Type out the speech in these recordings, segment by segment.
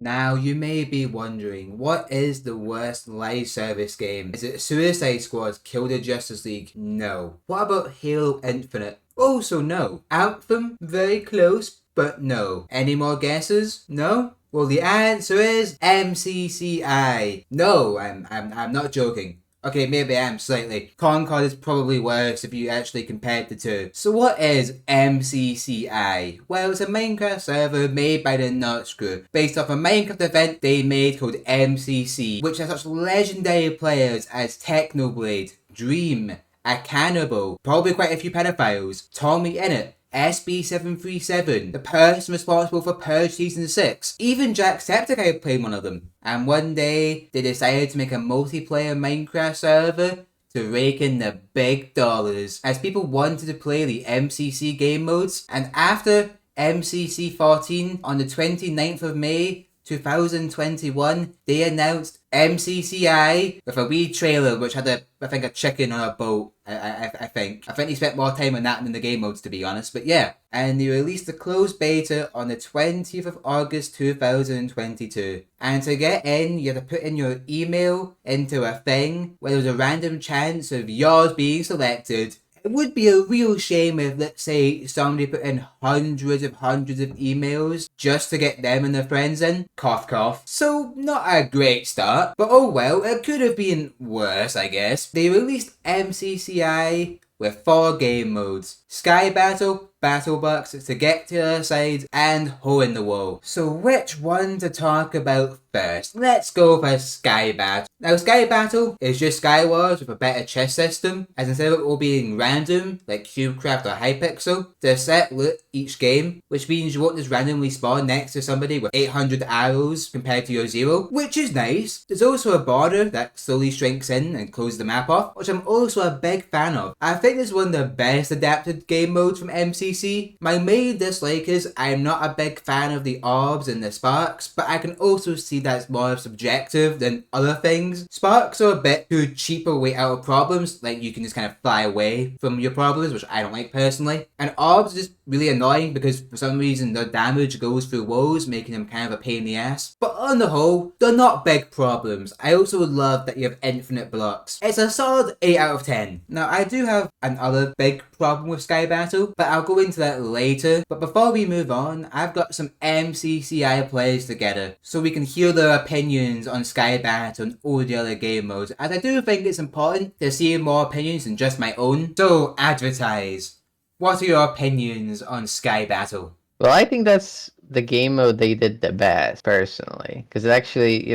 Now, you may be wondering, what is the worst live service game? Is it Suicide Squad Kill the Justice League? No. What about Halo Infinite? Also no. Anthem? Very close, but no. Any more guesses? No? Well, the answer is MCCI. No, I'm not joking. Okay, maybe I am slightly. Concord is probably worse if you actually compared the two. So what is MCCI? Well, it's a Minecraft server made by the Nuts Group, based off a Minecraft event they made called MCC, which has such legendary players as Technoblade, Dream, a cannibal, probably quite a few pedophiles, Tommy Innit, SB737, the person responsible for Purge Season 6. Even Jacksepticeye played one of them. And one day, they decided to make a multiplayer Minecraft server to rake in the big dollars, as people wanted to play the MCC game modes. And after MCC 14, on the 29th of May, 2021, they announced MCCI with a wee trailer which had a chicken on a boat. I think they spent more time on that than the game modes, to be honest. But yeah, and they released the closed beta on the 20th of August 2022. And to get in, you have to put in your email into a thing where there's a random chance of yours being selected. It would be a real shame if, let's say, somebody put in hundreds of emails just to get them and their friends in. Cough, cough. So, not a great start, but oh well, it could have been worse, I guess. They released MCCI with 4 game modes: Skybattel, Battle Bucks, To Get to the Other Side, and Hole in the Wall. So which one to talk about first? Let's go for Skybattle. Now, Skybattle is just Skywars with a better chess system, as instead of it all being random, like Cubecraft or Hypixel, there's set loot each game, which means you won't just randomly spawn next to somebody with 800 arrows compared to your 0, which is nice. There's also a border that slowly shrinks in and closes the map off, which I'm also a big fan of. I think this is one of the best adapted game modes from MCC. My main dislike is I'm not a big fan of the orbs and the sparks, but I can also see that's more subjective than other things. Sparks are a bit too cheap a way out of problems, like you can just kind of fly away from your problems, which I don't like personally. And orbs is just really annoying because for some reason their damage goes through walls, making them kind of a pain in the ass. But on the whole, they're not big problems. I also love that you have infinite blocks. It's a solid 8 out of 10. Now, I do have another big problem with Skybattle, but I'll go into that later. But before we move on, I've got some MCCI players together so we can hear their opinions on Skybattle and all the other game modes, as I do think it's important to see more opinions than just my own. So, advertise. What are your opinions on Skybattle? Well, I think that's the game mode they did the best, personally, because it actually,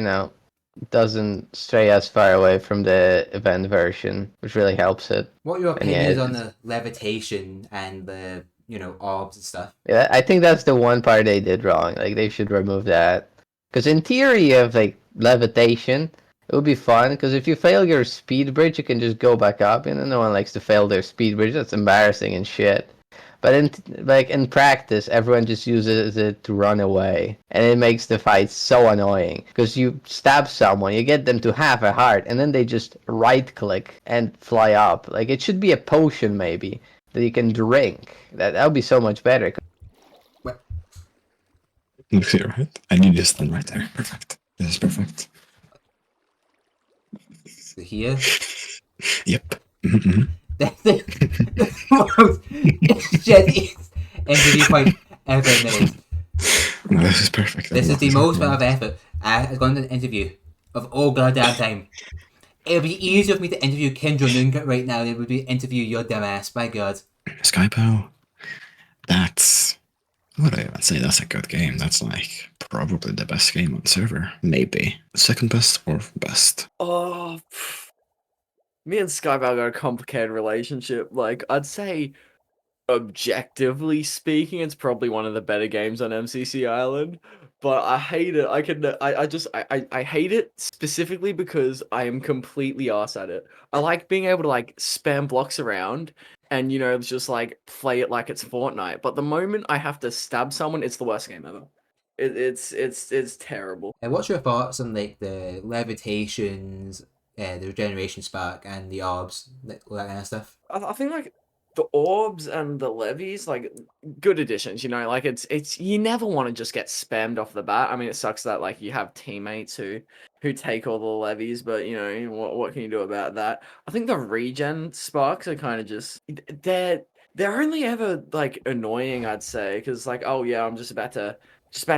doesn't stray as far away from the event version, which really helps it. What are your opinions on the levitation and the, orbs and stuff? Yeah, I think that's the one part they did wrong. Like, they should remove that. Because in theory, you have, like, levitation. It would be fun, because if you fail your speed bridge, you can just go back up, and no one likes to fail their speed bridge. That's embarrassing and shit. But in practice, everyone just uses it to run away, and it makes the fight so annoying. Because you stab someone, you get them to half a heart, and then they just right-click and fly up. Like, it should be a potion, maybe, that you can drink. That would be so much better. What? Looks here, right? I need this then right there. Perfect. This is perfect. Here? Yep. Mm-hmm. That's the most shittiest interview point ever made. No, this is perfect. This is the most amount of effort I've gone to an interview of all goddamn time. It would be easier for me to interview Kim Jong-un right now than it would be to interview your dumb ass. My god. Skypo. That's... What would I even say? That's a good game. That's like probably the best game on the server. Maybe. Second best or best? Oh, me and Skybattle got a complicated relationship. Like, I'd say, objectively speaking, it's probably one of the better games on MCC Island. But I hate it. I hate it specifically because I am completely arse at it. I like being able to, like, spam blocks around and, just, like, play it like it's Fortnite. But the moment I have to stab someone, it's the worst game ever. It's terrible. And what's your thoughts on, like, the levitations, the regeneration spark, and the orbs, all that kind of stuff? I think, like, the orbs and the levies, like, good additions, you know, like, it's you never want to just get spammed off the bat. I mean, it sucks that, like, you have teammates who take all the levies, but, you know, what can you do about that? I think the regen sparks are kind of just they're only ever, like, annoying, I'd say, because, like, oh yeah, I'm just about to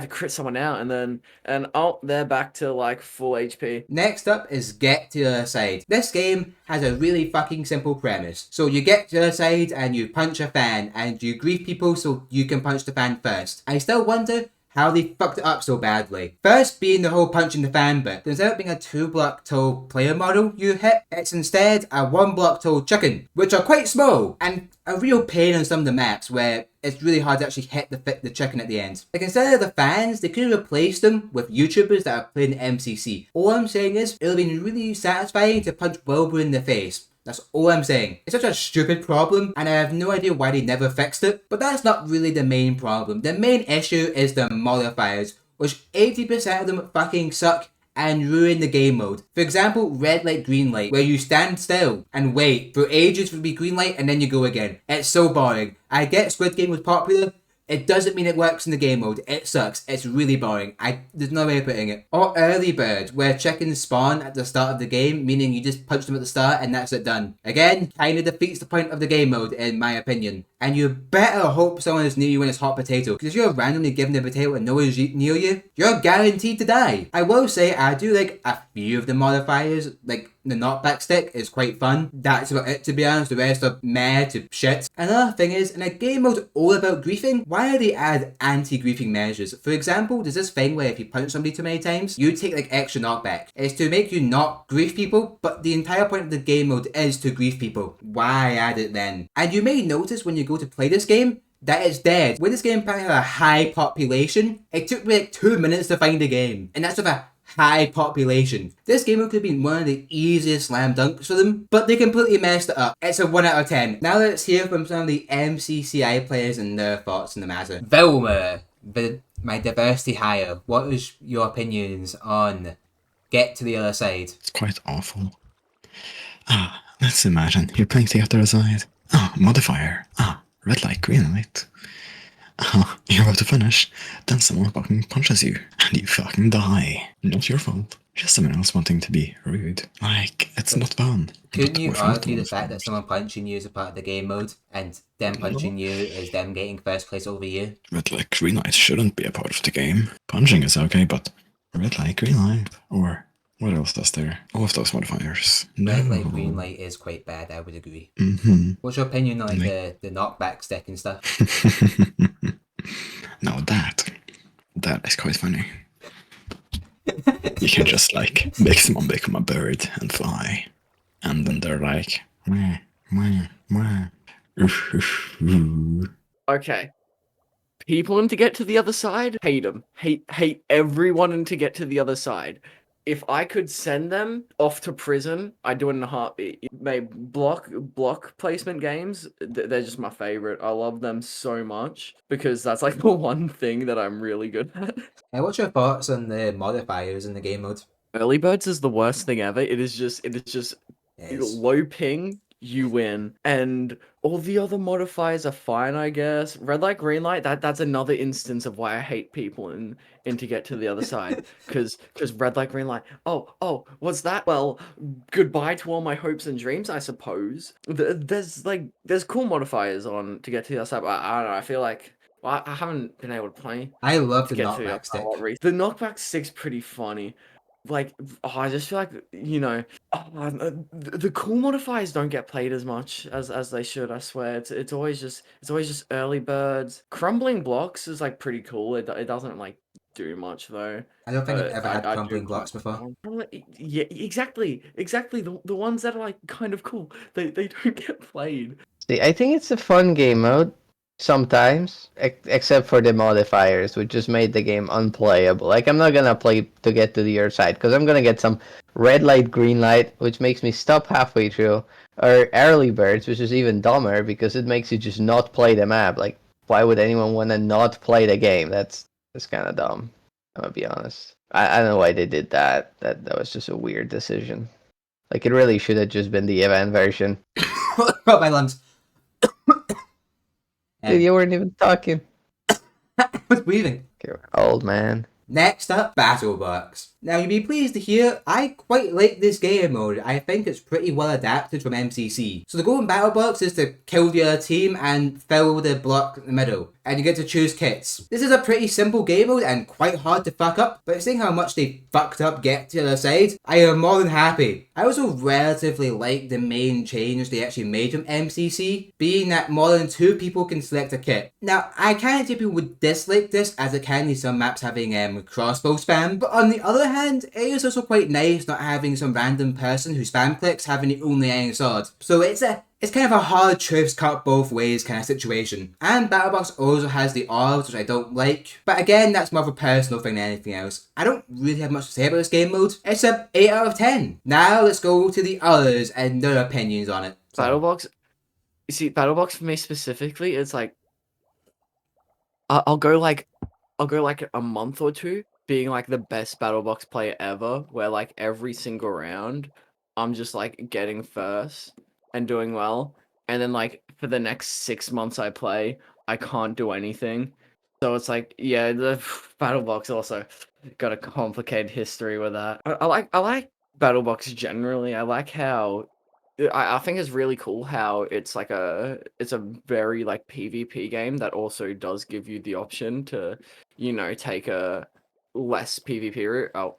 crit someone out, and oh, they're back to, like, full HP. Next up is Get to the Other Side. This game has a really fucking simple premise. So you get to the other side and you punch a fan and you grief people so you can punch the fan first. I still wonder how they fucked it up so badly. First being the whole punching the fan bit. Instead of being a 2-block tall player model you hit, it's instead a 1-block tall chicken, which are quite small and a real pain on some of the maps where it's really hard to actually hit the chicken at the end. Like, instead of the fans, they could have replaced them with YouTubers that are playing MCC. All I'm saying is, it would have been really satisfying to punch Wilbur in the face. That's all I'm saying. It's such a stupid problem, and I have no idea why they never fixed it, but that's not really the main problem. The main issue is the modifiers, which 80% of them fucking suck and ruin the game mode. For example, red light, green light, where you stand still and wait for ages for it to be green light and then you go again. It's so boring. I get Squid Game was popular. It doesn't mean it works in the game mode. It sucks. It's really boring. There's no way of putting it. Or early bird, where chickens spawn at the start of the game, meaning you just punch them at the start and that's it done. Again, kinda defeats the point of the game mode, in my opinion. And you better hope someone is near you when it's hot potato, because if you're randomly given a potato and no one's near you, you're guaranteed to die. I will say, I do like a few of the modifiers, like the knockback stick is quite fun. That's about it, to be honest. The rest are meh to shit. Another thing is, in a game mode all about griefing, why do they add anti-griefing measures? For example, there's this thing where if you punch somebody too many times, you take like extra knockback. It's to make you not grief people, but the entire point of the game mode is to grief people. Why add it then? And you may notice when you go to play this game, that it's dead. When this game apparently had a high population, it took me like 2 minutes to find a game. And that's with a high population. This game could have been one of the easiest slam dunks for them, but they completely messed it up. It's a 1 out of 10. Now let's hear from some of the MCCI players and their thoughts on the matter. Viilmer, my diversity hire, what is your opinions on Get to the Other Side? It's quite awful. Let's imagine you're playing the other side. Modifier. Red light, green light. You're about to finish, then someone fucking punches you, and you fucking die. Not your fault. Just someone else wanting to be rude. Like, it's not fun. Couldn't you argue the fact that someone punching you is a part of the game mode, and them punching you is them getting first place over you? Red light, green light shouldn't be a part of the game. Punching is okay, but red light, green light, or what else is there? All of those modifiers. Red light, green light is quite bad, I would agree. Mm-hmm. What's your opinion on like the knockback stick and stuff? Now that is quite funny. You can just like make someone become a bird and fly, and then they're like, wah, wah, wah. Okay. People in To Get to the Other Side, hate them. Hate everyone in To Get to the Other Side. If I could send them off to prison, I'd do it in a heartbeat. Maybe block placement games, they're just my favorite. I love them so much because that's like the one thing that I'm really good at. What's your thoughts on the modifiers in the game mode? Early birds is the worst thing ever. It is just low ping, you win, and all the other modifiers are fine, I guess. Red light, green light, that's another instance of why I hate people in To Get to the Other Side, because red light, green light. Oh, what's that? Well, goodbye to all my hopes and dreams, I suppose. There's cool modifiers on To Get to the Other Side, but I don't know. I feel like. Well, I haven't been able to play. I love the To Get to knockback stick. The knockback stick's pretty funny. Like, I just feel like, you know, the cool modifiers don't get played as much as they should. I swear, it's always just early birds. Crumbling blocks is like pretty cool. It doesn't like do much though. I don't think I've ever had crumbling blocks before. Yeah, exactly. The ones that are like kind of cool. They don't get played. See, I think it's a fun game mode. Sometimes, except for the modifiers, which just made the game unplayable. Like, I'm not gonna play To Get to the Other Side, because I'm gonna get some red light, green light, which makes me stop halfway through, or early birds, which is even dumber, because it makes you just not play the map. Like, why would anyone want to not play the game? That's kind of dumb, I'm gonna be honest. I don't know why they did that. That was just a weird decision. Like, it really should have just been the event version. My lungs. Dude, you weren't even talking. I was breathing. You're old man. Next up, Battle Box. Now you'll be pleased to hear I quite like this game mode. I think it's pretty well adapted from MCC. So the goal in Battle Box is to kill the other team and fill the block in the middle. And you get to choose kits. This is a pretty simple game mode and quite hard to fuck up, but seeing how much they fucked up get to the other side, I am more than happy. I also relatively like the main change they actually made from MCC, being that more than 2 people can select a kit. Now, I kind of people would dislike this as it can leave some maps having crossbow spam, but on the other hand, it is also quite nice not having some random person who spam clicks having the only iron sword. So it's kind of a hard truths cut both ways kind of situation. And Battlebox also has the orbs, which I don't like. But again, that's more of a personal thing than anything else. I don't really have much to say about this game mode. It's a 8 out of 10. Now let's go to the others and their opinions on it. So, Battlebox, you see, Battlebox for me specifically, it's like I'll go like a month or two being like the best Battlebox player ever, where like every single round I'm just like getting first and doing well, and then like for the next 6 months I play, I can't do anything. So it's like, yeah, the Battlebox also got a complicated history with that. I like Battlebox generally. I like how I think it's really cool how it's like it's a very like PvP game that also does give you the option to, you know, take a less PvP route. Oh,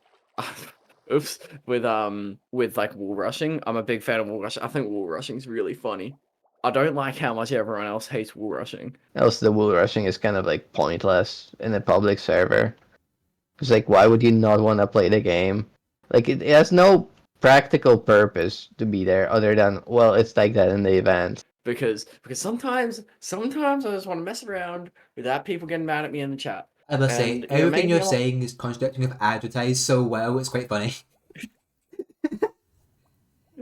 oops. With like wall rushing. I'm a big fan of wall rushing. I think wall rushing is really funny. I don't like how much everyone else hates wall rushing. Also, the wall rushing is kind of like pointless in a public server. It's like, why would you not want to play the game? Like, it has no practical purpose to be there other than, well, it's like that in the event. Because sometimes I just want to mess around without people getting mad at me in the chat. I must say, And, you know, everything maybe you're I'll- saying is contradicting with advertised so well, it's quite funny.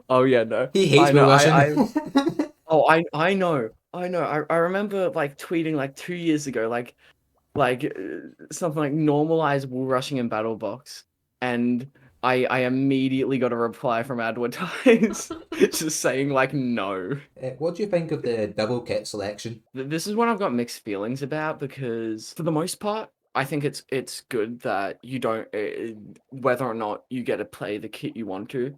Oh yeah, no. He hates I know, Will I Russian. Oh, I know. I remember like tweeting like 2 years ago, something like normalize wall rushing in Battle Box, and I immediately got a reply from Advertise just saying like no. What do you think of the double kit selection? This is one I've got mixed feelings about because for the most part, I think it's good that you don't whether or not you get to play the kit you want to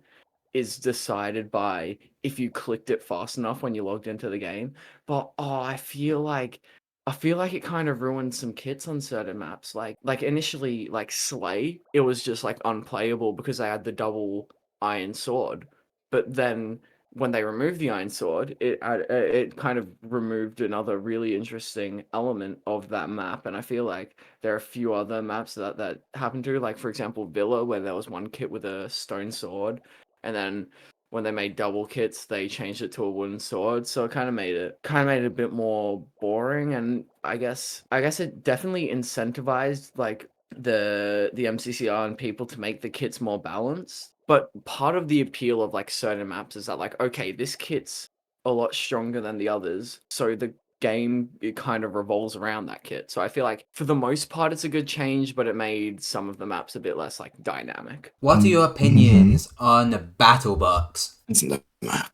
is decided by if you clicked it fast enough when you logged into the game. But I feel like it kind of ruined some kits on certain maps. Like initially, like Slay, it was just like unplayable because they had the double iron sword. But then when they removed the iron sword, it kind of removed another really interesting element of that map. And I feel like there are a few other maps that happened to, like for example Villa, where there was one kit with a stone sword, and then when they made double kits, they changed it to a wooden sword. So it kind of made it a bit more boring. And I guess it definitely incentivized like the MCCR and people to make the kits more balanced. But part of the appeal of like certain maps is that like, okay, this kit's a lot stronger than the others, so the game, it kind of revolves around that kit. So I feel like for the most part it's a good change, but it made some of the maps a bit less like dynamic. What are your opinions on the Battle Box? It's the map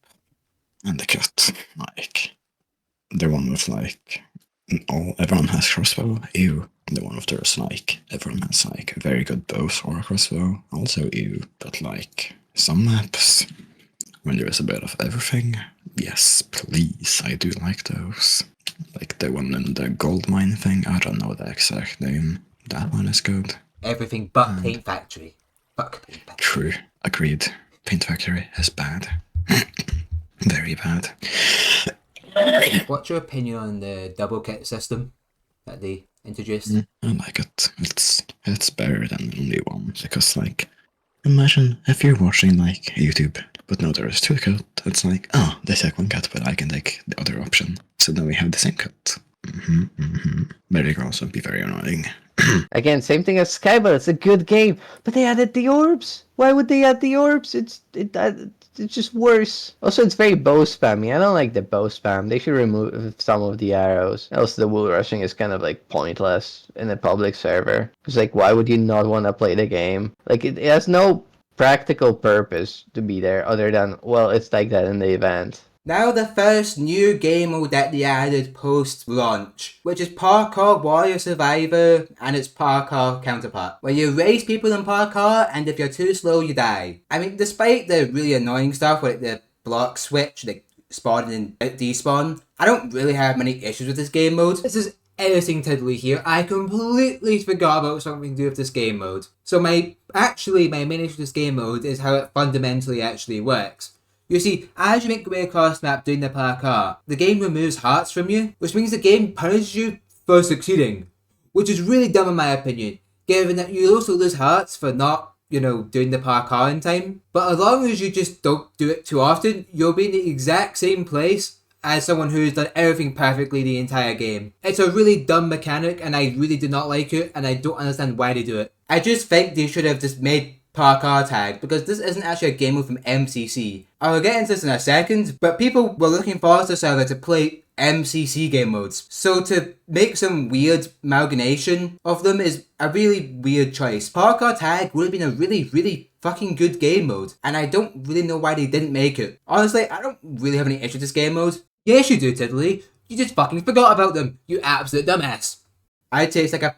and the cut. Like, the one with like, everyone has crossbow. Ew. The one with there's like, everyone has like a very good bow or a crossbow. Also ew. But like, some maps, when there is a bit of everything, yes, please, I do like those. Like the one in the gold mine thing, I don't know the exact name. That one is good. Everything but Paint Factory. Fuck Paint Factory. True, agreed. Paint Factory is bad. Very bad. What's your opinion on the double kit system that they introduced? I like it. It's better than only one, because like, imagine if you're watching like YouTube, but no, there is 2 cut. It's like, oh, they take 1 cut, but I can take the other option. So now we have the same cut. But it can also be very annoying. Again, same thing as Skybattel. It's a good game, but they added the orbs. Why would they add the orbs? It's just worse. Also, it's very bow spammy. I don't like the bow spam. They should remove some of the arrows. Also, the wall rushing is kind of like pointless in a public server. It's like, why would you not want to play the game? Like, it has no practical purpose to be there other than, well, it's like that in the event. Now the first new game mode that they added post-launch, which is Parkour Warrior Survivor and its Parkour counterpart, where you race people in Parkour and if you're too slow you die. I mean, despite the really annoying stuff like the block switch, the spawn and despawn, I don't really have many issues with this game mode. This is editing Tiddly here. I completely forgot about something to do with this game mode. So my main issue with this game mode is how it fundamentally actually works. You see, as you make your way across the map doing the parkour, the game removes hearts from you, which means the game punishes you for succeeding. Which is really dumb in my opinion, given that you also lose hearts for not, doing the parkour in time. But as long as you just don't do it too often, you'll be in the exact same place as someone who's done everything perfectly the entire game. It's a really dumb mechanic and I really do not like it and I don't understand why they do it. I just think they should have just made parkour tag because this isn't actually a game mode from MCC. I'll get into this in a second, but people were looking forward to the server to play MCC game modes. So to make some weird amalgamation of them is a really weird choice. Parkour tag would have been a really, really fucking good game mode, and I don't really know why they didn't make it. Honestly, I don't really have any issue with this game mode. Yes, you do, Tiddly. You just fucking forgot about them, you absolute dumbass. I'd say it's like a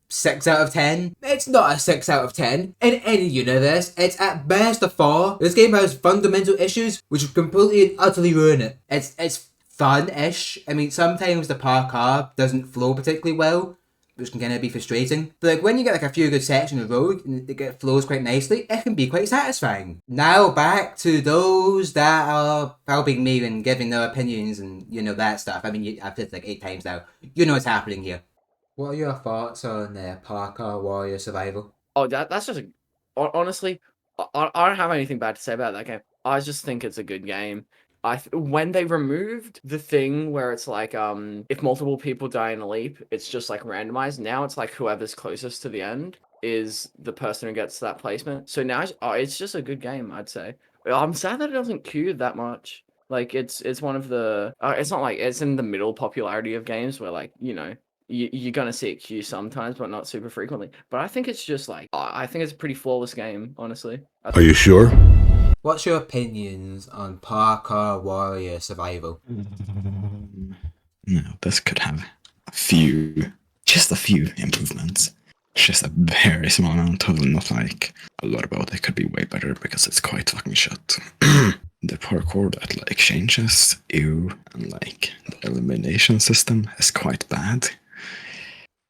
6 out of 10. It's not a 6 out of 10. In any universe, it's at best a 4. This game has fundamental issues which completely and utterly ruin it. It's fun-ish. I mean, sometimes the parkour doesn't flow particularly well, which can kind of be frustrating. But like when you get like a few good sets in a row and it flows quite nicely, it can be quite satisfying. Now back to those that are helping me and giving their opinions and that stuff. I mean, I've said like 8 times now. You know what's happening here. What are your thoughts on Parkour Warrior Survival? Oh, that's just honestly, I don't have anything bad to say about that game. I just think it's a good game. When they removed the thing where it's like if multiple people die in a leap, it's just like randomized. Now it's like whoever's closest to the end is the person who gets that placement. So now it's just a good game, I'd say. I'm sad that it doesn't queue that much. Like it's one of the it's not like it's in the middle popularity of games where like you're gonna see it queue sometimes, but not super frequently. But I think it's just like I think it's a pretty flawless game, honestly. Are you sure? What's your opinions on Parkour Warrior Survival? No, this could have just a few improvements. Just a very small amount, totally not like a lot about it. Could be way better because it's quite fucking shit. The parkour that like changes, and like the elimination system is quite bad.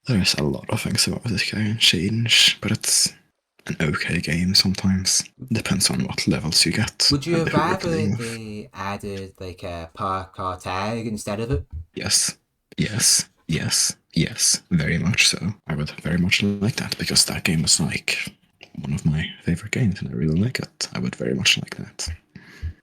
There's a lot of things about this game change, but it's an okay game sometimes. Depends on what levels you get. Would you and have who you're rather playing with. they added like a parkour tag instead of it? Yes, very much so. I would very much like that because that game is like one of my favorite games and I really like it. I would very much like that.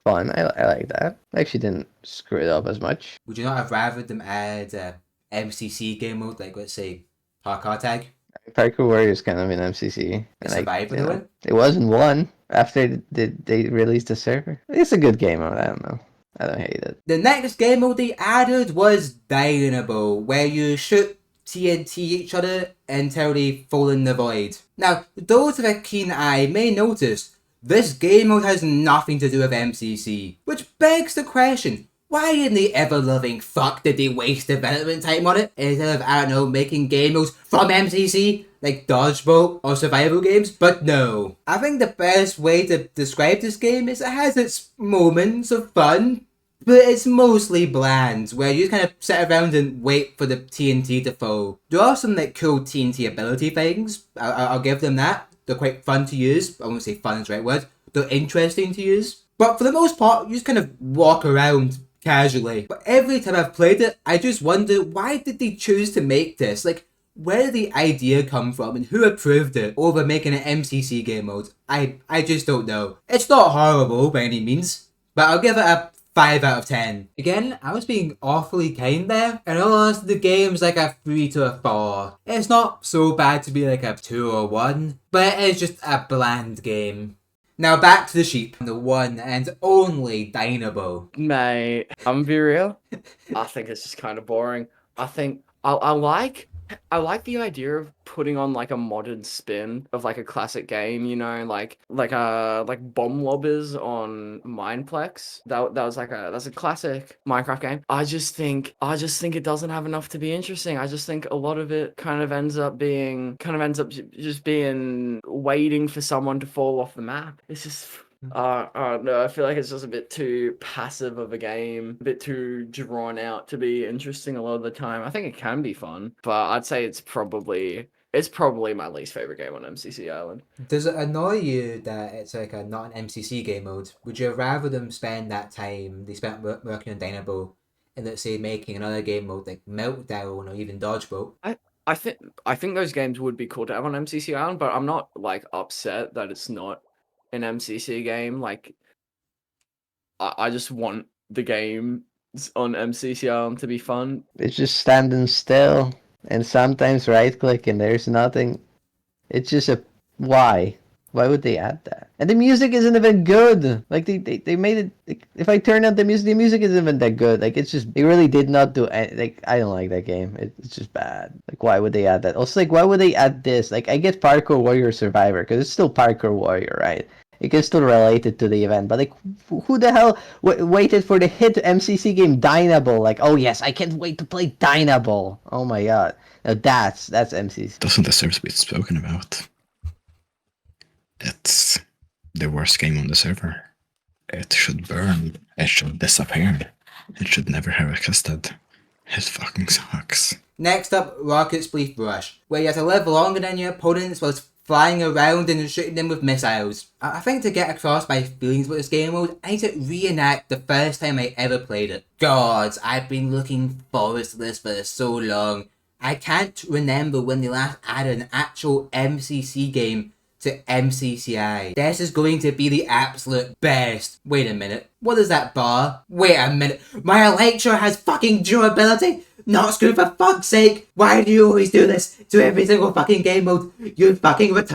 Fun. I like that. I actually didn't screw it up as much. Would you not have rather them add a MCC game mode, like let's say parkour tag? Parkour Warrior is kind of an MCC. A survivor one? It wasn't one after they released the server. It's a good game mode. I don't know. I don't hate it. The next game mode they added was dynaball, where you shoot TNT each other until they fall in the void. Now, those with a keen eye may notice this game mode has nothing to do with MCC, which begs the question, why in the ever-loving fuck did they waste development time on it instead of, I don't know, making game modes from MCC, like Dodgeball or survival games? But no. I think the best way to describe this game is it has its moments of fun, but it's mostly bland, where you kind of sit around and wait for the TNT to fall. There are some like cool TNT ability things, I'll give them that. They're quite fun to use. I won't say fun is the right word. They're interesting to use. But for the most part, you just kind of walk around casually. But every time I've played it, I just wonder, why did they choose to make this? Like, where did the idea come from and who approved it over making an MCC game mode? I just don't know. It's not horrible by any means, but I'll give it a 5 out of 10. Again, I was being awfully kind there. And all honesty, the game's like a 3 to a 4. It's not so bad to be like a 2 or 1, but it is just a bland game. Now back to the sheep, the one and only dynaball. Mate, I'm gonna be real. I think it's just kind of boring. I think I like I like the idea of putting on like a modern spin of like a classic game, you know, like bomb lobbers on Mineplex. That was like that's a classic Minecraft game. I just think it doesn't have enough to be interesting. I just think a lot of it just being waiting for someone to fall off the map. It's just no, I feel like it's just a bit too passive of a game, a bit too drawn out to be interesting a lot of the time. I think it can be fun, but I'd say it's probably my least favorite game on MCC Island. Does it annoy you that it's like a not an MCC game mode? Would you rather them spend that time they spent working on Dynaball and let's say making another game mode like Meltdown or even Dodgeball? I think those games would be cool to have on MCC Island, but I'm not like upset that it's not an MCC game. Like I just want the game on MCC Island to be fun. It's just standing still and sometimes right click and there's nothing. It's just a why? Why would they add that? And the music isn't even good. Like they made it. Like, if I turn up the music isn't even that good. Like it's just they really did not do any, like I don't like that game. It's just bad. Like why would they add that? Also like why would they add this? Like I get Parkour Warrior Survivor because it's still Parkour Warrior, right? It can still relate it to the event, but like, who the hell waited for the hit MCC game Dynaball? Like, oh yes, I can't wait to play Dynaball. Oh my god, now that's MCC. Doesn't deserve to be spoken about. It's the worst game on the server. It should burn. It should disappear. It should never have existed. It fucking sucks. Next up, Rocket Spleef Rush, where you have to live longer than your opponents whilst flying around and shooting them with missiles. I think to get across my feelings about this game mode, I need to reenact the first time I ever played it. God, I've been looking forward to this for so long. I can't remember when they last added an actual MCC game to MCCI. This is going to be the absolute best. Wait a minute, what is that bar? Wait a minute, my Electro has fucking durability? Not screw for fuck's sake! Why do you always do this to every single fucking game mode? You fucking retard.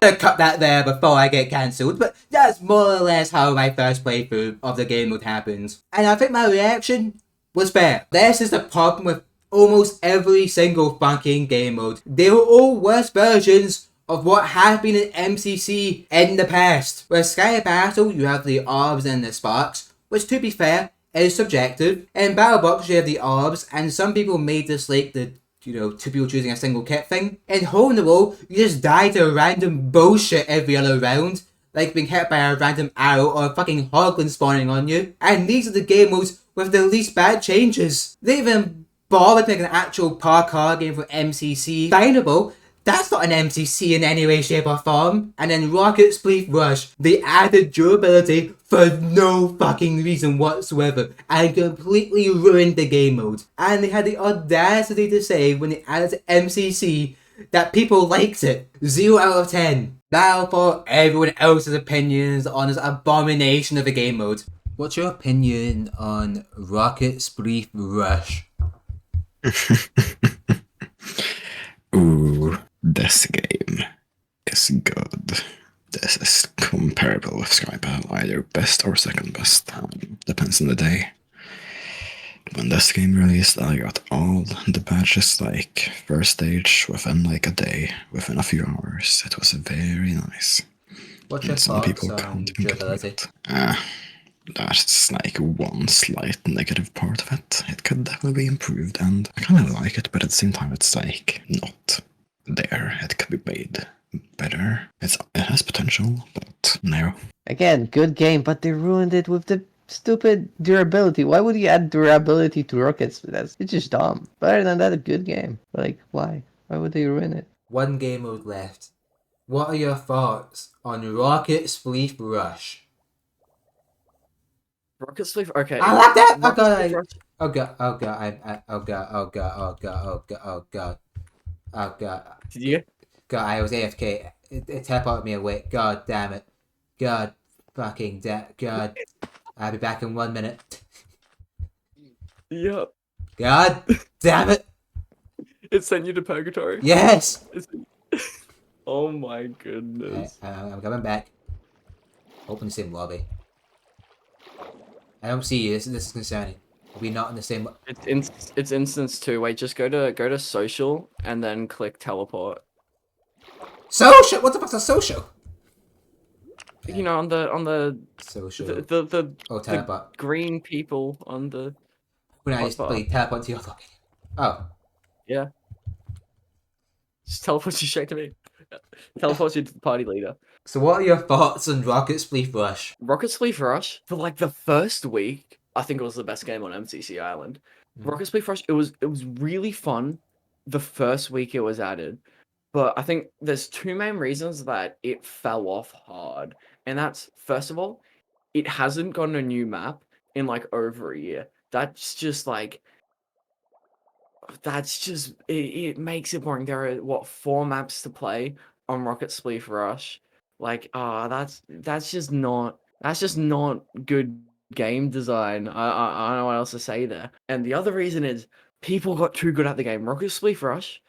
I'll cut that there before I get cancelled, but that's more or less how my first playthrough of the game mode happens. And I think my reaction was fair. This is the problem with almost every single fucking game mode. They were all worse versions of what have been in MCC in the past. With Skybattel, you have the orbs and the sparks, which to be fair, is subjective. In Battlebox, you have the orbs, and some people may dislike the, two people choosing a single kit thing. In Hole in the Wall, you just die to random bullshit every other round, like being hit by a random arrow or a fucking hoglin spawning on you. And these are the game modes with the least bad changes. They even bothered to make an actual parkour game for MCC. Dynaball, that's not an MCC in any way, shape or form. And then Rocket Spleef Rush, they added durability for no fucking reason whatsoever and completely ruined the game mode. And they had the audacity to say when they added to MCC that people liked it. 0 out of 10. Now for everyone else's opinions on this abomination of a game mode. What's your opinion on Rocket Spleef Rush? Ooh, this game is good. This is comparable with Skybattel, either best or second best. Depends on the day. When this game released, I got all the badges like first stage within like a day, within a few hours. It was very nice. What's your And some thoughts people on can't even get durability? it. That's like one slight negative part of it. It could definitely be improved, and I kind of like it, but at the same time, it's like not there. It could be made better. It has potential, but no. Again, good game, but they ruined it with the stupid durability. Why would you add durability to rockets? It's just dumb. But other than that, a good game. But like, why? Why would they ruin it? One game mode left. What are your thoughts on Rocket Spleef Rush? Rocket Spleef. Okay. I like that. Oh Rocket god. Spleef Rush- Oh god. Oh god. Oh god. Oh god. Oh god. Oh god. Oh god. Oh god. Did you? God. I was AFK. It teleported me away. God damn it. God. Fucking damn. God. I'll be back in 1 minute. Yep. God damn it. It sent you to purgatory. Yes. Oh my goodness. I'm coming back. Open the same lobby. I don't see you. This is concerning. we're not in the same. It's instance 2. Wait, just go to social and then click teleport. Social? What the fuck's a social? You know, on the Social. the Oh, teleport. green people on the When I just hotbar. play teleport to your lobby. Oh. Yeah. Just teleport you straight to me. Teleport you to the party leader. So what are your thoughts on Rocket Spleef Rush? Rocket Spleef Rush, for like the first week, I think it was the best game on MCC Island. Rocket Spleef Rush, it was really fun the first week it was added. But I think there's two main reasons that it fell off hard. And that's, first of all, it hasn't gotten a new map in like over a year. That's just it makes it boring. There are 4 maps to play on Rocket Spleef Rush. Like, that's just not good game design. I don't know what else to say there. And the other reason is people got too good at the game. Rocket Spleef Rush,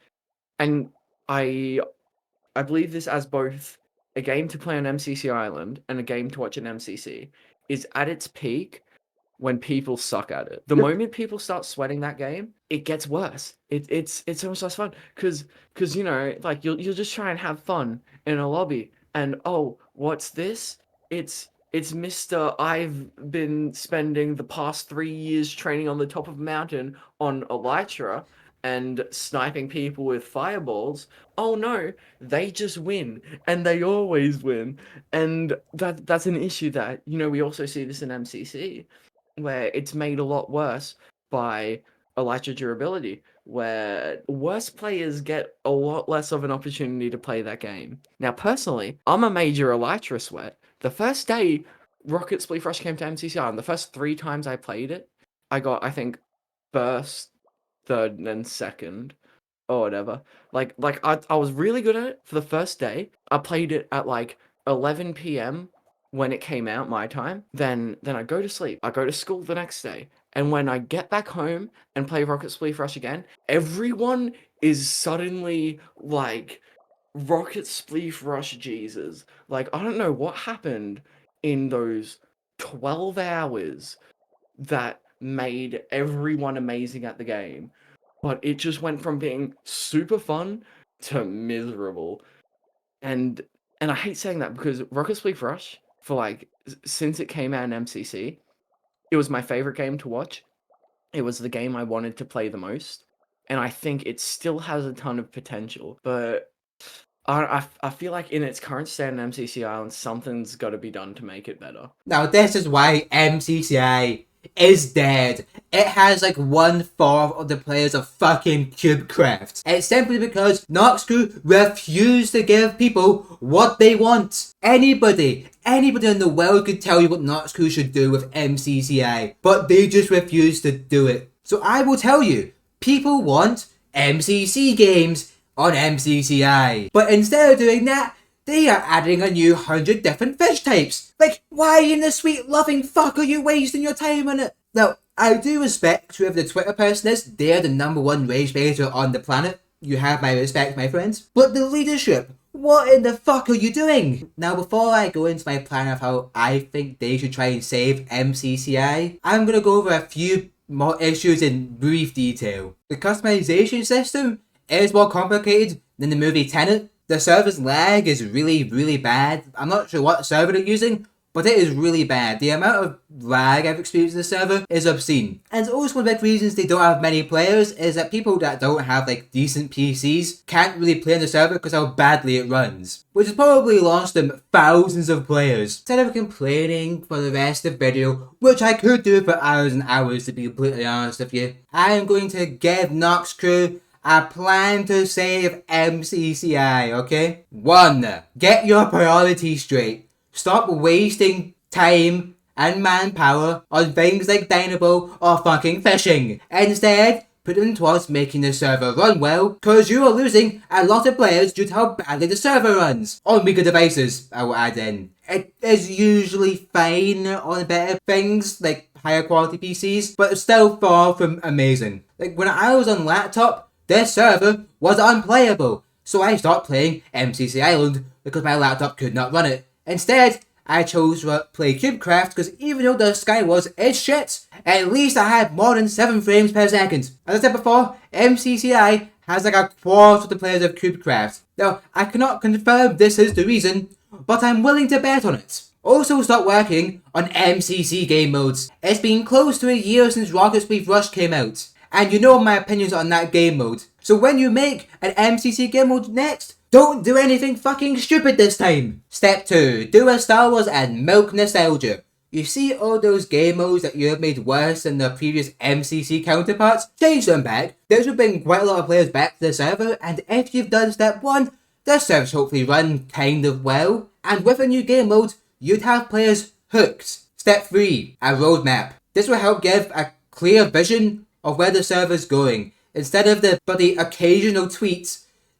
and I believe this as both a game to play on MCC Island and a game to watch in MCC, is at its peak when people suck at it. The moment people start sweating that game, it gets worse. It's so much less fun because you know, like you'll just try and have fun in a lobby, and oh, what's this? It's Mr. I've been spending the past 3 years training on the top of a mountain on Elytra and sniping people with fireballs. Oh no, they just win, and they always win. And that's an issue that, you know, we also see this in MCC, where it's made a lot worse by Elytra durability, where worse players get a lot less of an opportunity to play that game. Now, personally, I'm a major Elytra sweat. The first day Rocket Spleef Rush came to MCCI, and the first 3 times I played it, I got, I think, first, third, and second, or whatever. Like I was really good at it for the first day. I played it at like 11 p.m. when it came out, my time. Then I go to sleep. I go to school the next day. And when I get back home and play Rocket Spleef Rush again, everyone is suddenly like Rocket Spleef Rush Jesus. Like, I don't know what happened in those 12 hours that made everyone amazing at the game, but it just went from being super fun to miserable. And I hate saying that because Rocket Spleef Rush, for like since it came out in MCC, it was my favorite game to watch. It was the game I wanted to play the most, and I think it still has a ton of potential. But I feel like in its current state in MCC Island, something's got to be done to make it better. Now this is why MCCI is dead. It has like 1/4 of the players of fucking CubeCraft. It's simply because Nox Crew refuse to give people what they want. Anybody in the world could tell you what Nox Crew should do with MCCI, but they just refuse to do it. So I will tell you, people want MCC games on MCCI. But instead of doing that, they are adding a new 100 different fish types. Like, why in the sweet loving fuck are you wasting your time on it? Now, I do respect whoever the Twitter person is. They're the #1 rage baiter on the planet. You have my respect, my friends. But the leadership, what in the fuck are you doing? Now, before I go into my plan of how I think they should try and save MCCI, I'm gonna go over a few more issues in brief detail. The customization system is more complicated than the movie Tenet. The server's lag is really, really bad. I'm not sure what server they're using, but it is really bad. The amount of lag I've experienced in the server is obscene. And also one of the big reasons they don't have many players is that people that don't have like decent PCs can't really play on the server because how badly it runs, which has probably lost them thousands of players. Instead of complaining for the rest of the video, which I could do for hours and hours to be completely honest with you, I am going to give Nox Crew a plan to save MCCI, okay? 1. Get your priorities straight. Stop wasting time and manpower on things like dynaball or fucking fishing. Instead, put them towards making the server run well, cause you are losing a lot of players due to how badly the server runs. On weaker devices, I will add in. It is usually fine on better things, like higher quality PCs, but it's still far from amazing. Like when I was on laptop, this server was unplayable, so I stopped playing MCC Island because my laptop could not run it. Instead, I chose to play CubeCraft because even though the Skywars is shit, at least I had more than 7 frames per second. As I said before, MCCI has like a quarter of the players of CubeCraft. Now, I cannot confirm this is the reason, but I'm willing to bet on it. Also start working on MCC game modes. It's been close to a year since Rocket Spleef Rush came out, and you know my opinions on that game mode. So when you make an MCC game mode next, don't do anything fucking stupid this time. Step 2. Do a Star Wars and milk nostalgia. You see all those game modes that you have made worse than the previous MCC counterparts? Change them back. This will bring quite a lot of players back to the server, and if you've done step 1, the servers hopefully run kind of well, and with a new game mode, you'd have players hooked. Step 3. A roadmap. This will help give a clear vision of where the server's going, instead of the bloody occasional tweets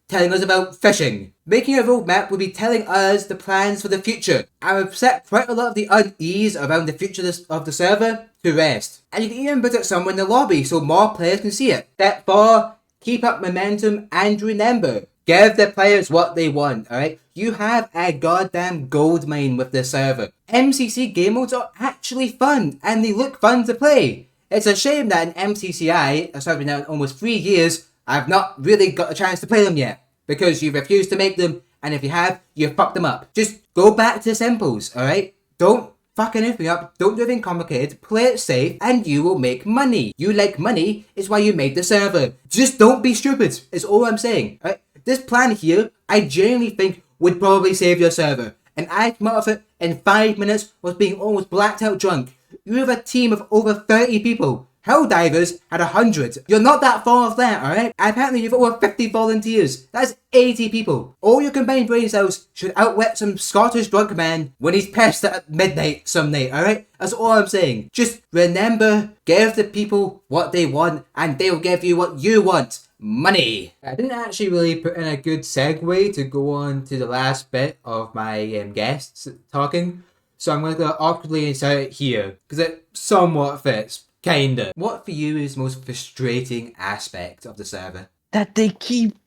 telling us about fishing. Making a roadmap will be telling us the plans for the future, and will set quite a lot of the unease around the future of the server to rest. And you can even put it somewhere in the lobby so more players can see it. Step 4. Keep up momentum and remember, give the players what they want, alright? You have a goddamn gold mine with this server. MCC game modes are actually fun, and they look fun to play. It's a shame that in MCCI, I've been now in almost 3 years, I've not really got a chance to play them yet, because you refused to make them, and if you have, you've fucked them up. Just go back to the simples, alright? Don't fuck anything up, don't do anything complicated, play it safe, and you will make money. You like money, is why you made the server. Just don't be stupid, is all I'm saying, alright? This plan here, I genuinely think would probably save your server, and I came out of it in 5 minutes was being almost blacked out drunk. You have a team of over 30 people. Helldivers had 100. You're not that far off there, alright? Apparently you've over 50 volunteers. That's 80 people. All your combined brain cells should outwit some Scottish drunk man when he's pissed at midnight some night, alright? That's all I'm saying. Just remember, give the people what they want and they'll give you what you want. Money. I didn't actually really put in a good segue to go on to the last bit of my guests talking, so I'm going to awkwardly insert it here, because it somewhat fits. Kinda. What for you is the most frustrating aspect of the server? That they keep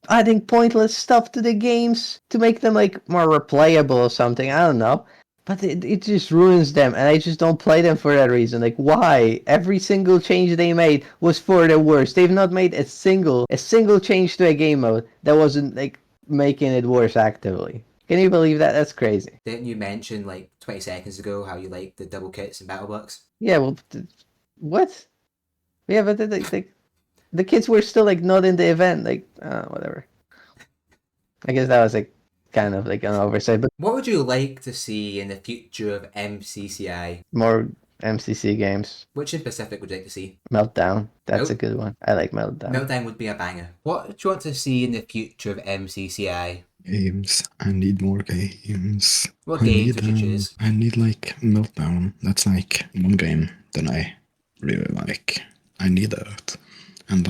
adding pointless stuff to the games to make them like more replayable or something. I don't know. But it just ruins them, and I just don't play them for that reason. Like, why? Every single change they made was for the worse. They've not made a single change to a game mode that wasn't like making it worse actively. Can you believe that? That's crazy. Didn't you mention like 20 seconds ago how you like the double kits and battle bucks? Yeah, well, what? Yeah, but the kids were still like not in the event. Like, whatever. I guess that was like kind of like an oversight, but What would you like to see in the future of MCCI? more MCC games. Which in specific would you like to see? Meltdown. That's Nope. a good one. I like Meltdown. Meltdown would be a banger. What do you want to see in the future of MCCI? Games. I need more games. What I games need, would you choose? I need like Meltdown. That's like one game that I really like. I need that. And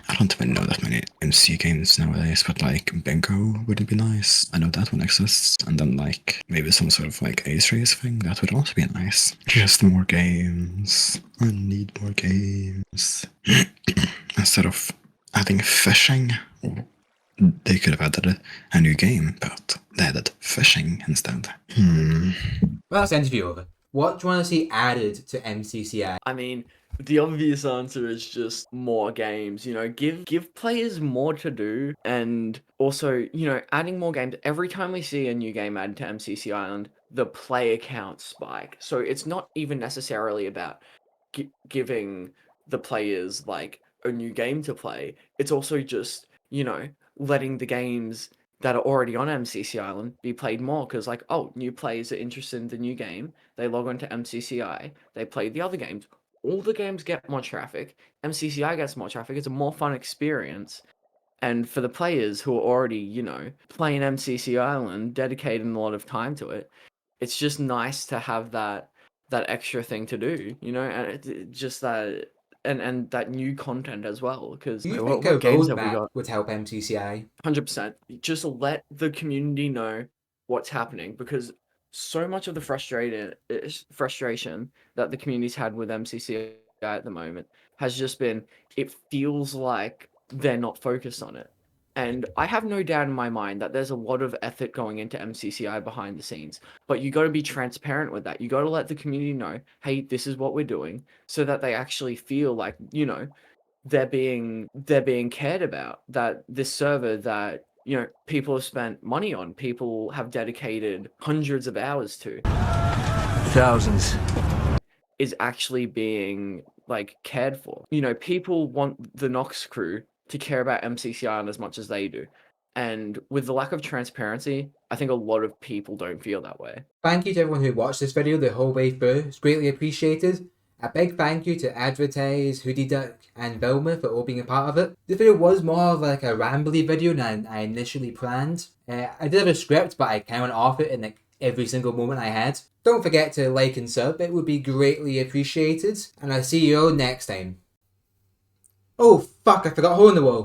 I don't even know that many MC games nowadays, but like Bingo would be nice. I know that one exists. And then like maybe some sort of like Ace Race thing, that would also be nice. Just more games. I need more games. Instead of adding fishing, they could have added a new game, but they added fishing instead. Well, that's the interview over. What do you want to see added to MCCI? I mean, the obvious answer is just more games, you know, give players more to do, and also, you know, adding more games. Every time we see a new game added to MCC Island, the player count spike. So it's not even necessarily about giving the players like a new game to play. It's also just, you know, letting the games that are already on MCC Island be played more, because like, oh, new players are interested in the new game, they log on to MCCI, they play the other games, all the games get more traffic, MCCI gets more traffic, it's a more fun experience. And for the players who are already, you know, playing MCC Island, dedicating a lot of time to it, it's just nice to have that extra thing to do, you know, and just that, and that new content as well, because Do you what think a games have we roadmap got? would help MCCI? 100%. Just let the community know what's happening, because so much of the frustration that the community's had with MCC at the moment has just been, it feels like they're not focused on it. And I have no doubt in my mind that there's a lot of effort going into MCCI behind the scenes. But you got to be transparent with that. You got to let the community know, hey, this is what we're doing, so that they actually feel like, they're being cared about. That this server that people have spent money on, people have dedicated hundreds of hours to, Thousands. is actually being like cared for. People want the Nox crew to care about MCC Island as much as they do. And with the lack of transparency, I think a lot of people don't feel that way. Thank you to everyone who watched this video the whole way through, it's greatly appreciated. A big thank you to Advertise, Hoodie Duck and viilmer for all being a part of it. This video was more of like a rambly video than I initially planned. I did have a script, but I kind of went off it in like every single moment I had. Don't forget to like and sub, it would be greatly appreciated. And I'll see you all next time. Oh fuck, I forgot a hole in the wall.